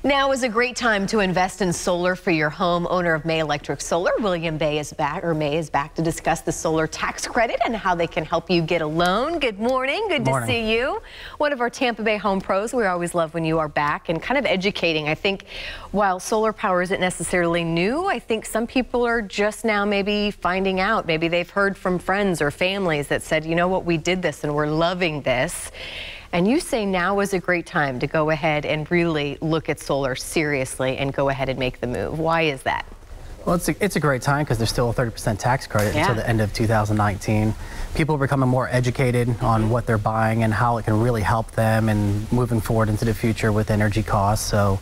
Now is a great time to invest in solar for your home. Owner of May Electric Solar, William May is back to discuss the solar tax credit and how they can help you get a loan. Good morning. Good to see you. One of our Tampa Bay home pros. We always love when you are back and kind of educating. I think while solar power isn't necessarily new, I think some people are just now maybe finding out. Maybe they've heard from friends or families that said, you know what, we did this and we're loving this. And you say now is a great time to go ahead and really look at solar seriously and go ahead and make the move. Why is that? Well, it's a great time because there's still a 30% tax credit until the end of 2019. People are becoming more educated on what they're buying and how it can really help them and moving forward into the future with energy costs. So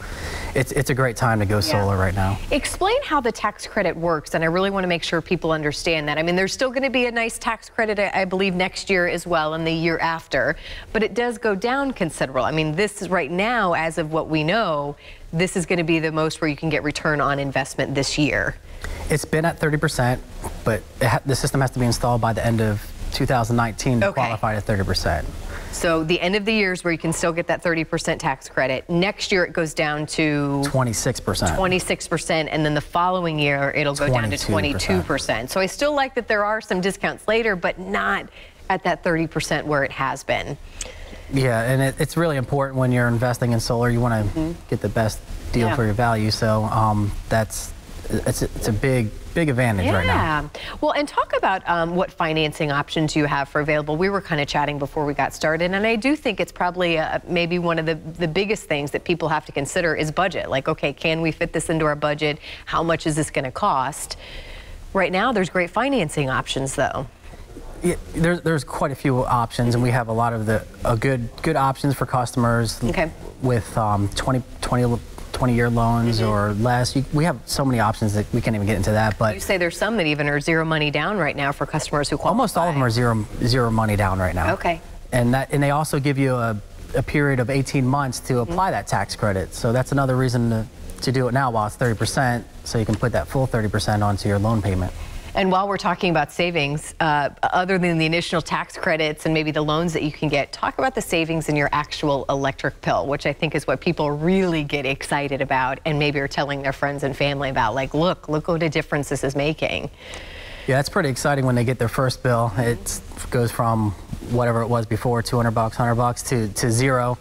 it's a great time to go solar right now. Explain how the tax credit works, and I really want to make sure people understand that. I mean, there's still going to be a nice tax credit, I believe, next year as well and the year after, but it does go down considerable. I mean, this is right now, as of what we know, this is going to be the most where you can get return on investment this year. It's been at 30%, but the system has to be installed by the end of 2019 to qualify at 30%. So the end of the year is where you can still get that 30% tax credit. Next year it goes down to 26%. 26%, and then the following year it'll go down to 22%. So I still like that there are some discounts later, but not at that 30% where it has been. Yeah, and it's really important when you're investing in solar. You want to get the best deal for your value. So it's a big advantage right now. Well, and talk about what financing options you have for available. We were kind of chatting before we got started, and I do think it's probably maybe one of the biggest things that people have to consider is budget. Like, okay, can we fit this into our budget? How much is this going to cost? Right now, there's great financing options, though. Yeah, there's quite a few options, and we have a lot of good options for customers with 20-year loans or less. We have so many options that we can't even get into that. But you say there's some that even are zero money down right now for customers who qualify. Almost all of them are zero money down right now. Okay. And they also give you a period of 18 months to apply that tax credit. So that's another reason to do it now while it's 30%, so you can put that full 30% onto your loan payment. And while we're talking about savings, other than the initial tax credits and maybe the loans that you can get, talk about the savings in your actual electric bill, which I think is what people really get excited about and maybe are telling their friends and family about, like, look what a difference this is making. Yeah, it's pretty exciting when they get their first bill. It goes from whatever it was before, 200 bucks, 100 bucks to zero.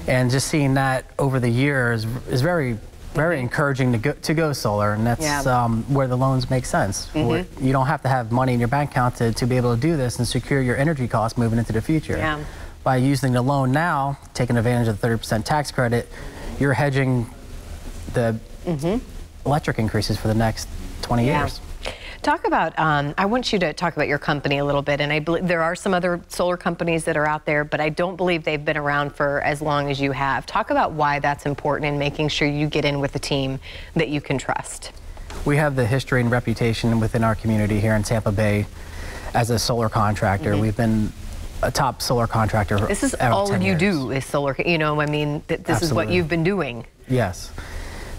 And just seeing that over the years is very encouraging to go solar, and that's where the loans make sense. You don't have to have money in your bank account to be able to do this and secure your energy costs moving into the future. By using the loan now, taking advantage of the 30% tax credit, you're hedging the electric increases for the next 20 years. Talk about, I want you to talk about your company a little bit, and I believe there are some other solar companies that are out there, but I don't believe they've been around for as long as you have. Talk about why that's important in making sure you get in with a team that you can trust. We have the history and reputation within our community here in Tampa Bay as a solar contractor. We've been a top solar contractor. This is all you do is solar, you know, I mean, this is what you've been doing. Yes.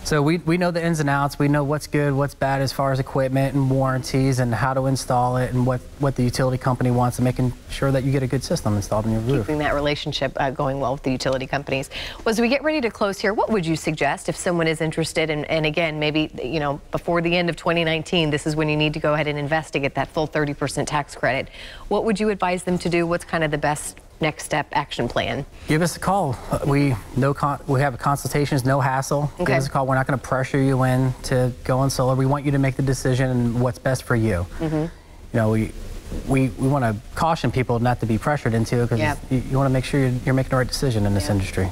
So we know the ins and outs. We know what's good, what's bad as far as equipment and warranties and how to install it and what the utility company wants, and making sure that you get a good system installed in your roof. Keeping that relationship going well with the utility companies. Well, as we get ready to close here, what would you suggest if someone is interested, and again, maybe, you know, before the end of 2019, this is when you need to go ahead and invest to get that full 30% tax credit. What would you advise them to do? What's kind of the best next step action plan? Give us a call. We have consultations, no hassle. Give us a call. We're not going to pressure you in to go on solar. We want you to make the decision and what's best for you. You know, we want to caution people not to be pressured into it, because you want to make sure you're making the right decision in this industry.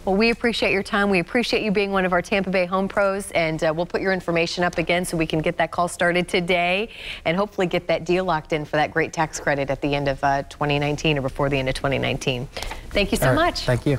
Well, we appreciate your time. We appreciate you being one of our Tampa Bay home pros, and we'll put your information up again so we can get that call started today and hopefully get that deal locked in for that great tax credit at the end of 2019 or before the end of 2019. Thank you so much. Thank you.